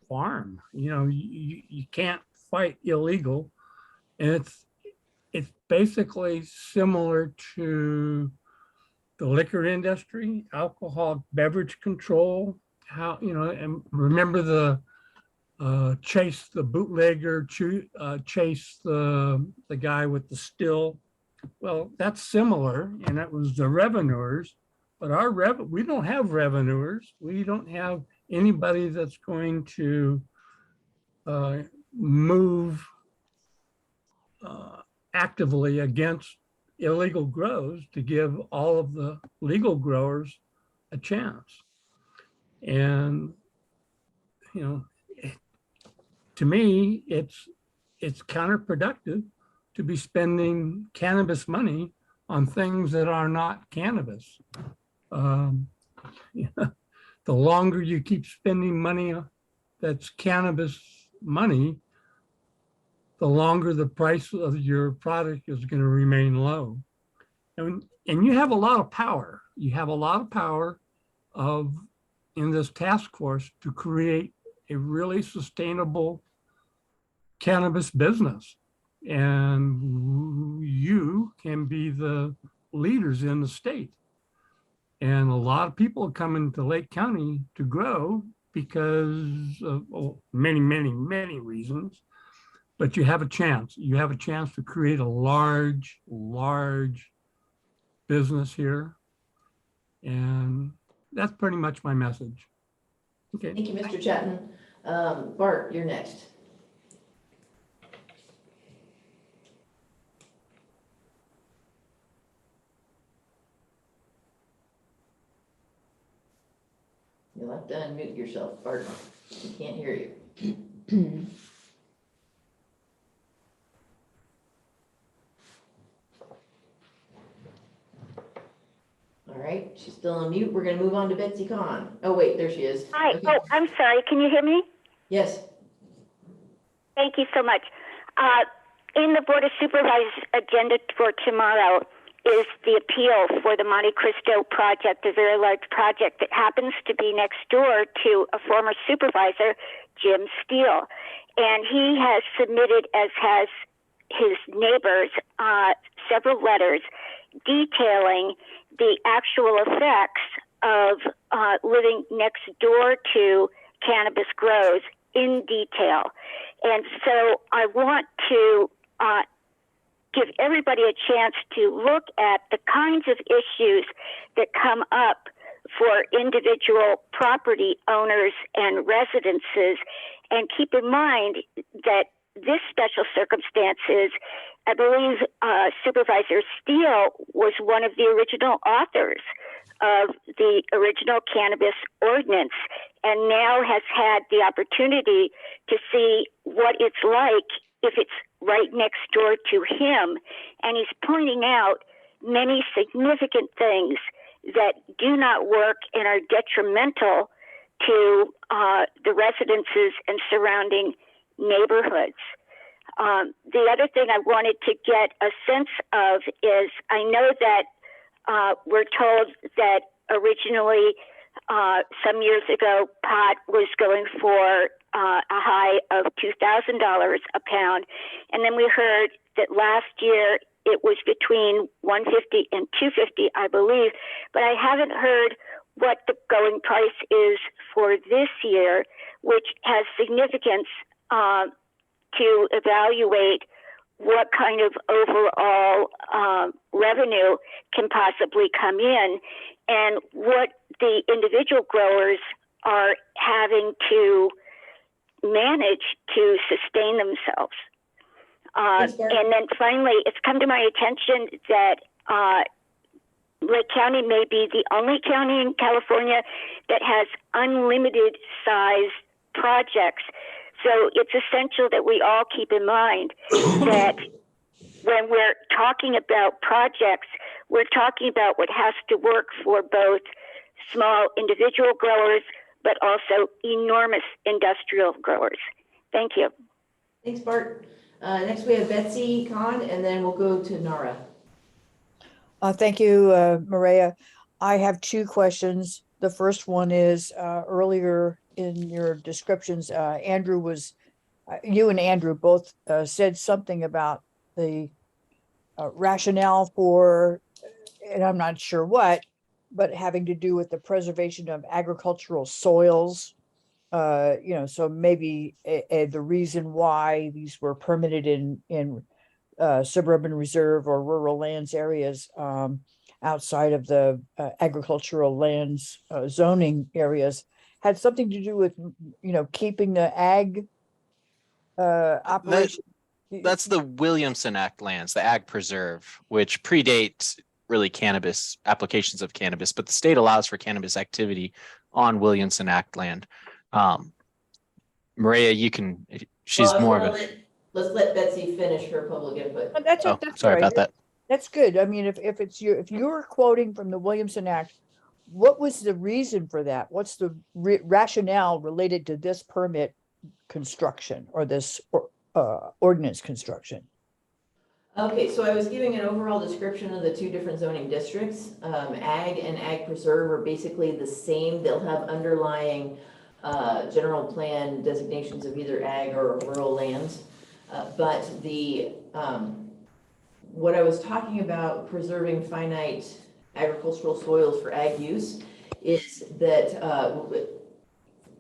farm. You can't fight illegal, and it's basically similar to the liquor industry, alcohol beverage control, how, and remember the chase the bootlegger, chase the guy with the still. Well, that's similar, and that was the revenuers, but we don't have revenuers. We don't have anybody that's going to move actively against illegal grows to give all of the legal growers a chance. And, to me, it's counterproductive to be spending cannabis money on things that are not cannabis. The longer you keep spending money that's cannabis money, the longer the price of your product is going to remain low. And you have a lot of power. You have a lot of power in this task force to create a really sustainable cannabis business. And you can be the leaders in the state. And a lot of people are coming to Lake County to grow because of many, many, many reasons. But you have a chance. You have a chance to create a large, large business here. And that's pretty much my message. Okay. Thank you, Mr. Chatton. Bart, you're next. You'll have to unmute yourself, Bart. We can't hear you. All right, she's still on mute. We're gonna move on to Betsy Kahn. Oh, wait, there she is. Hi. Okay. Oh, I'm sorry. Can you hear me? Yes. Thank you so much. In the Board of Supervisors agenda for tomorrow is the appeal for the Monte Cristo project, a very large project that happens to be next door to a former supervisor, Jim Steele. And he has submitted, as has his neighbors, several letters detailing the actual effects of living next door to cannabis grows in detail. And so I want to give everybody a chance to look at the kinds of issues that come up for individual property owners and residences, and keep in mind that this special circumstance is, I believe Supervisor Steele was one of the original authors of the original Cannabis Ordinance, and now has had the opportunity to see what it's like if it's right next door to him. And he's pointing out many significant things that do not work and are detrimental to the residences and surrounding neighborhoods. The other thing I wanted to get a sense of is, I know that we're told that originally some years ago pot was going for a high of $2,000 a pound, and then we heard that last year it was between $150 and $250, I believe, but I haven't heard what the going price is for this year, which has significance to evaluate what kind of overall revenue can possibly come in, and what the individual growers are having to manage to sustain themselves. And then finally, it's come to my attention that Lake County may be the only county in California that has unlimited size projects. So it's essential that we all keep in mind that when we're talking about projects, we're talking about what has to work for both small individual growers, but also enormous industrial growers. Thank you. Thanks, Bart. Next we have Betsy Kahn, and then we'll go to Nara. Thank you, Maria. I have two questions. The first one is earlier in your descriptions, you and Andrew both said something about the rationale for, and I'm not sure what, but having to do with the preservation of agricultural soils. So maybe the reason why these were permitted in suburban reserve or rural lands areas outside of the agricultural lands zoning areas had something to do with, keeping the ag operation. That's the Williamson Act lands, the Ag Preserve, which predates really cannabis applications of cannabis, but the state allows for cannabis activity on Williamson Act land. Maria, she's Well, more of a. Let's let Betsy finish her public input. That's Oh, that's sorry all right. about that. That's good. I mean, if you're quoting from the Williamson Act, what was the reason for that? What's the rationale related to this permit construction or this ordinance construction? Okay, so I was giving an overall description of the two different zoning districts. Ag and Ag Preserve are basically the same. They'll have underlying general plan designations of either ag or rural lands. But what I was talking about preserving finite agricultural soils for ag use is that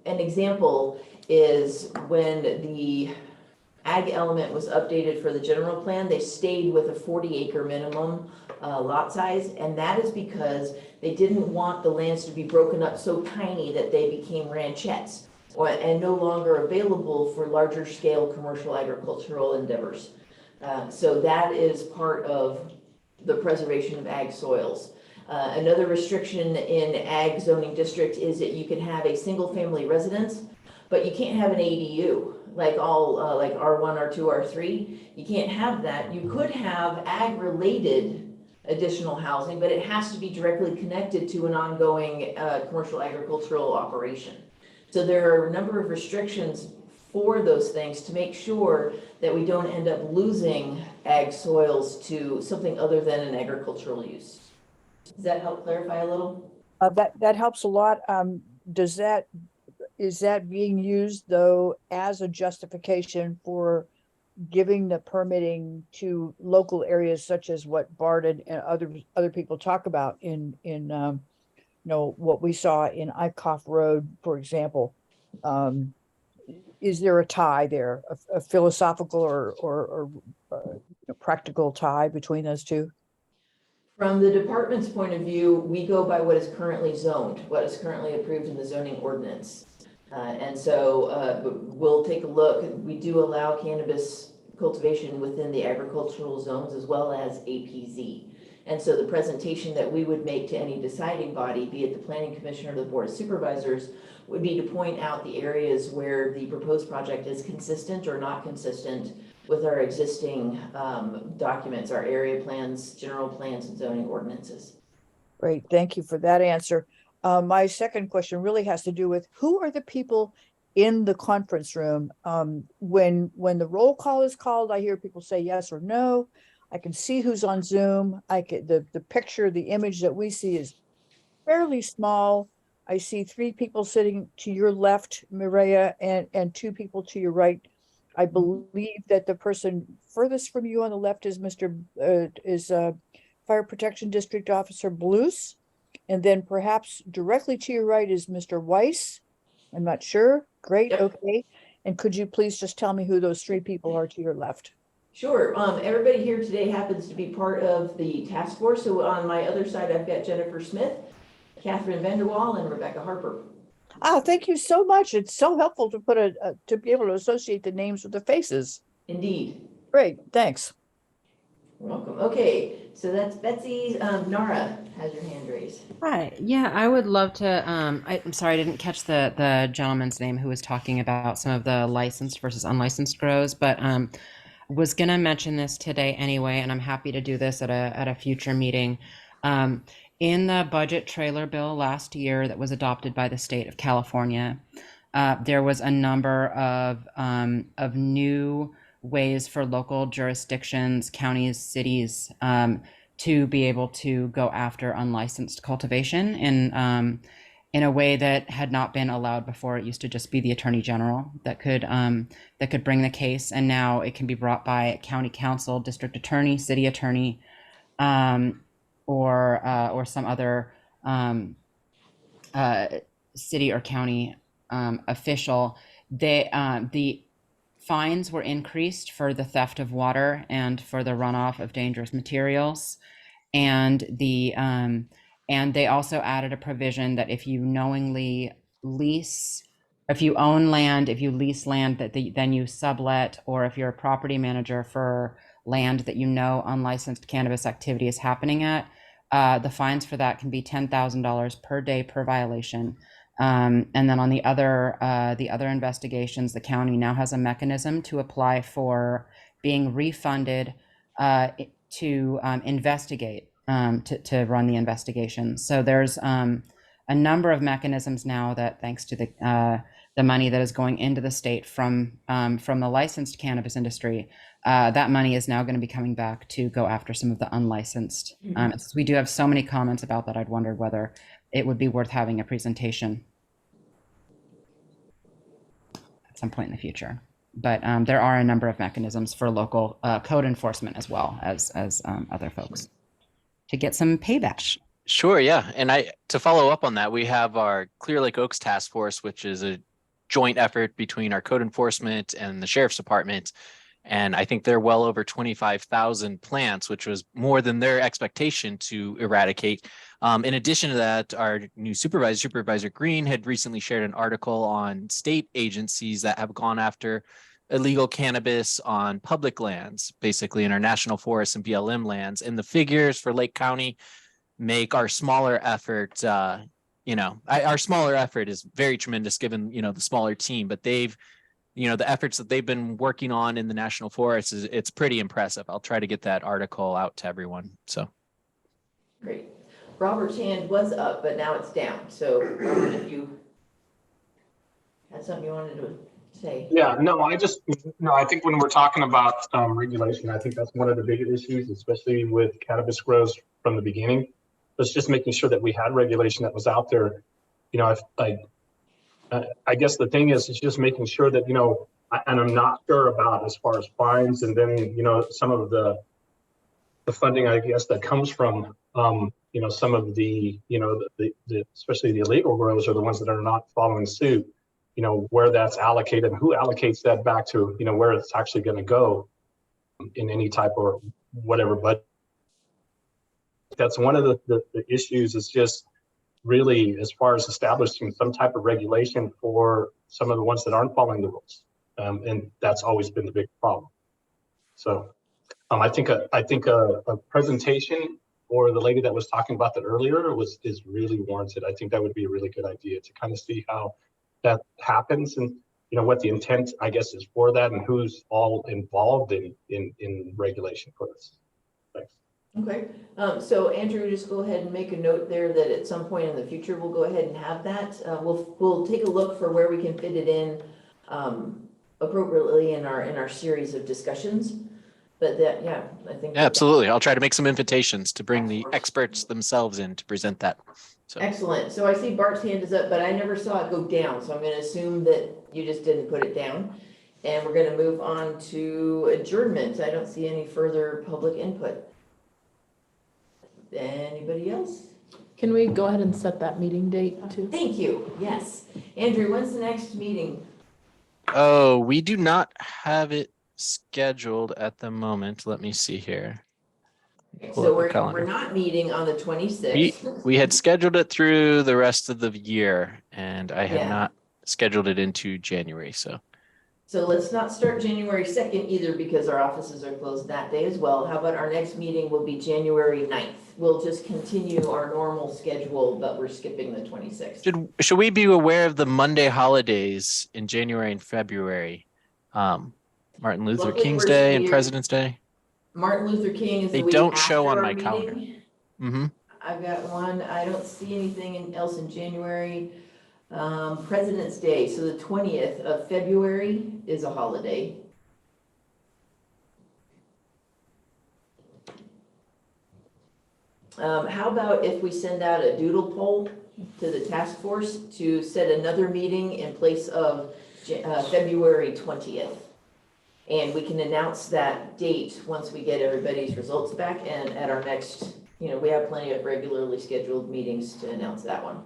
an example is when the ag element was updated for the general plan, they stayed with a 40-acre minimum lot size, and that is because they didn't want the lands to be broken up so tiny that they became ranchettes and no longer available for larger scale commercial agricultural endeavors. So that is part of the preservation of ag soils. Another restriction in ag zoning district is that you can have a single family residence, but you can't have an ADU like all like R1, R2, R3. You can't have that. You could have ag related additional housing, but it has to be directly connected to an ongoing commercial agricultural operation. So there are a number of restrictions for those things to make sure that we don't end up losing ag soils to something other than an agricultural use. Does that help clarify a little? That helps a lot. Is that being used though as a justification for giving the permitting to local areas such as what Bart and other people talk about in what we saw in Icoff Road, for example? Is there a tie there, a philosophical or practical tie between those two? From the department's point of view, we go by what is currently zoned, what is currently approved in the zoning ordinance. And so we'll take a look. We do allow cannabis cultivation within the agricultural zones as well as APZ. And so the presentation that we would make to any deciding body, be it the planning commission or the board of supervisors, would be to point out the areas where the proposed project is consistent or not consistent with our existing documents, our area plans, general plans, and zoning ordinances. Great, thank you for that answer. My second question really has to do with who are the people in the conference room? When the roll call is called, I hear people say yes or no. I can see who's on Zoom. The picture, the image that we see is fairly small. I see 3 people sitting to your left, Mireya, and 2 people to your right. I believe that the person furthest from you on the left is Fire Protection District Officer Blues. And then perhaps directly to your right is Mr. Weiss. I'm not sure. Great, Yep. Okay. And could you please just tell me who those 3 people are to your left? Sure. Everybody here today happens to be part of the task force. So on my other side, I've got Jennifer Smith, Catherine Vanderwall, and Rebecca Harper. Oh, thank you so much. It's so helpful to put to be able to associate the names with the faces. Indeed. Great, thanks. You're welcome. Okay, so that's Betsy. Nara has your hand raised. Hi. Yeah, I would love to. I'm sorry, I didn't catch the gentleman's name who was talking about some of the licensed versus unlicensed grows, but was gonna mention this today anyway, and I'm happy to do this at a future meeting. In the budget trailer bill last year that was adopted by the state of California, there was a number of new ways for local jurisdictions, counties, cities to be able to go after unlicensed cultivation in a way that had not been allowed before. It used to just be the attorney general that could bring the case, and now it can be brought by county council, district attorney, city attorney, or some other city or county official. The fines were increased for the theft of water and for the runoff of dangerous materials, and they also added a provision that if you knowingly lease, if you own land, if you lease land then you sublet, or if you're a property manager for land that you know unlicensed cannabis activity is happening at, the fines for that can be $10,000 per day per violation. And then on the other investigations, the county now has a mechanism to apply for being refunded to investigate, to run the investigation. So there's a number of mechanisms now that, thanks to the money that is going into the state from the licensed cannabis industry, that money is now going to be coming back to go after some of the unlicensed. Since we do have so many comments about that, I'd wondered whether it would be worth having a presentation at some point in the future. But there are a number of mechanisms for local code enforcement as well as other folks to get some payback. Sure, yeah. And to follow up on that, we have our Clear Lake Oaks Task Force, which is a joint effort between our code enforcement and the sheriff's department. And I think they're well over 25,000 plants, which was more than their expectation to eradicate. In addition to that, our new Supervisor Green, had recently shared an article on state agencies that have gone after illegal cannabis on public lands, basically in our national forests and BLM lands. And the figures for Lake County make our smaller effort, our smaller effort is very tremendous given, the smaller team, but they've, the efforts that they've been working on in the national forests it's pretty impressive. I'll try to get that article out to everyone. So great. Robert's hand was up, but now it's down. So Robert, if you had something you wanted to say. Yeah, no, I think when we're talking about regulation, I think that's one of the big issues, especially with cannabis grows from the beginning. It's just making sure that we had regulation that was out there. I guess the thing is, it's just making sure that, and I'm not sure about as far as fines and then, some of the funding, I guess, that comes from, some of the, especially the illegal grows are the ones that are not following suit, where that's allocated and who allocates that back to, where it's actually going to go in any type or whatever. But that's one of the issues is just really as far as establishing some type of regulation for some of the ones that aren't following the rules. And that's always been the big problem. So I think a presentation or the lady that was talking about that earlier is really warranted. I think that would be a really good idea to kind of see how that happens and what the intent, I guess, is for that and who's all involved in regulation for this. Thanks. Okay, so Andrew, just go ahead and make a note there that at some point in the future, we'll go ahead and have that. We'll take a look for where we can fit it in appropriately in our series of discussions. But that, yeah, I think. Yeah, absolutely. I'll try to make some invitations to bring the experts themselves in to present that. So. Excellent. So I see Bart's hand is up, but I never saw it go down. So I'm going to assume that you just didn't put it down. And we're going to move on to adjournment. I don't see any further public input. Anybody else? Can we go ahead and set that meeting date too? Thank you. Yes. Andrew, when's the next meeting? Oh, we do not have it scheduled at the moment. Let me see here. So we're not meeting on the 26th. We had scheduled it through the rest of the year, and I have not scheduled it into January. So let's not start January 2nd either because our offices are closed that day as well. How about our next meeting will be January 9th? We'll just continue our normal schedule, but we're skipping the 26th. Should we be aware of the Monday holidays in January and February? Martin Luther King's Day and President's Day. Martin Luther King is the week They don't after show on our my meeting. calendar. Mm-hmm. I've got one. I don't see anything else in January. President's Day, so the 20th of February is a holiday. How about if we send out a doodle poll to the task force to set another meeting in place of February 20th. And we can announce that date once we get everybody's results back, and at our next, we have plenty of regularly scheduled meetings to announce that one.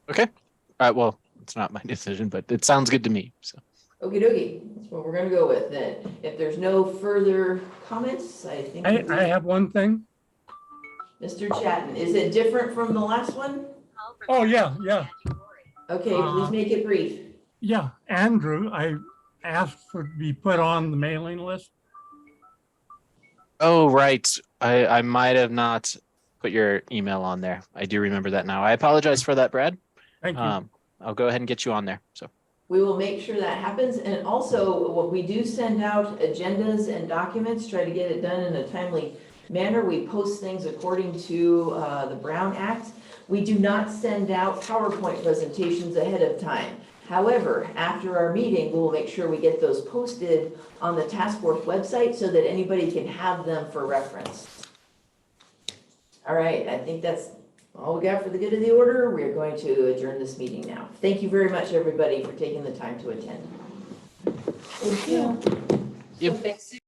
Okay. All right. Well, it's not my decision, but it sounds good to me. So. Okie dokie, that's what we're gonna go with then. If there's no further comments, I think. I have one thing. Mr. Chatton, is it different from the last one? Oh, yeah, yeah. Okay, please make it brief. Yeah, Andrew, I asked for to be put on the mailing list. Oh, right. I might have not put your email on there. I do remember that now. I apologize for that, Brad. Thank you. I'll go ahead and get you on there. So. We will make sure that happens. And also, what we do send out agendas and documents, try to get it done in a timely manner. We post things according to the Brown Act. We do not send out PowerPoint presentations ahead of time. However, after our meeting, we'll make sure we get those posted on the task force website so that anybody can have them for reference. All right, I think that's all we got for the good of the order. We're going to adjourn this meeting now. Thank you very much, everybody, for taking the time to attend. Thank you. Yep. So thanks